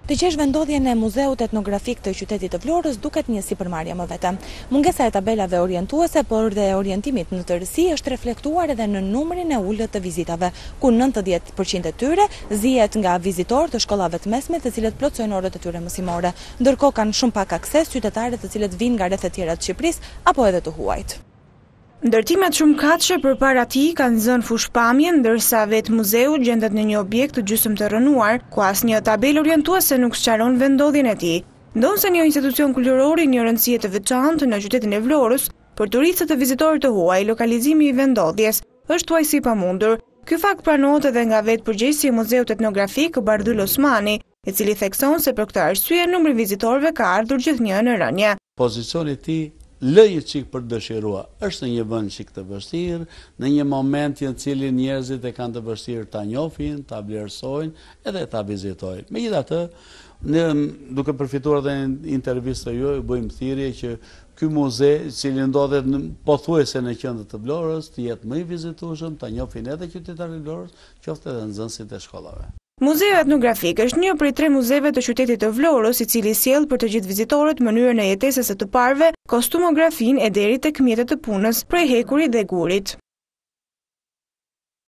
Të qesh vendodhjen e Muzeut Etnografik të qytetit të Vlorës duket një sipërmarrje më vete. Mungesa e tabelave orientuese, por dhe orientimit në tërësi është reflektuar edhe në numrin e ulët të vizitave, ku 90% e tyre zihet nga vizitorë të shkollave të mesme të cilët plotësojnë orët e tyre mësimore, ndërkohë kanë shumë pak akses qytetarët të cilët vinë nga rreth e tjera të Shqipërisë apo edhe të huajt. Ndërtimet shumëkatëshe përpara tij kanë zënë fushpamje, ndërsa vetë muzeu gjendet në një objekt të gjysmë të rënuar, ku asnjë tabelë orientuese nuk sqaron vendodhjen e tij. Ndonse një institucion kulturor i një rëndësie të veçantë në qytetin e Vlorës, për turistët e vizitorë të huaj, lokalizimi i vendodhjes është thuajsi i pamundur. Ky fakt pranohet edhe nga vetë përgjegjësi i Muzeut Etnografik Bardhyl Osmani, i cili thekson se për këtë arsye numri vizitorëve ka ardhur gjithnjë në rënje. Pozicioni i tij lëjë çik për dëshirua, është në një vend çik të vështirë, në një moment në cili njerëzit e kanë të vështirë ta njohin, ta vlerësojnë edhe ta vizitojnë. Megjithatë, ne duke përfituar edhe intervistën juaj, bëjmë thirrje që ky muze, i cili ndodhet pothuajse në qendër të Vlorës, të jetë më i vizitueshëm, ta njohin edhe qytetarët e Vlorës, qoftë edhe nxënësit e shkollave. Muzeu Etnografik është një prej 3 muzeve të qytetit të Vlorës, i cili sjell për të gjithë vizitorët mënyrën e jetesës së të parëve, kostumografinë e deri tek mjetet e punës, prej hekurit dhe gurit.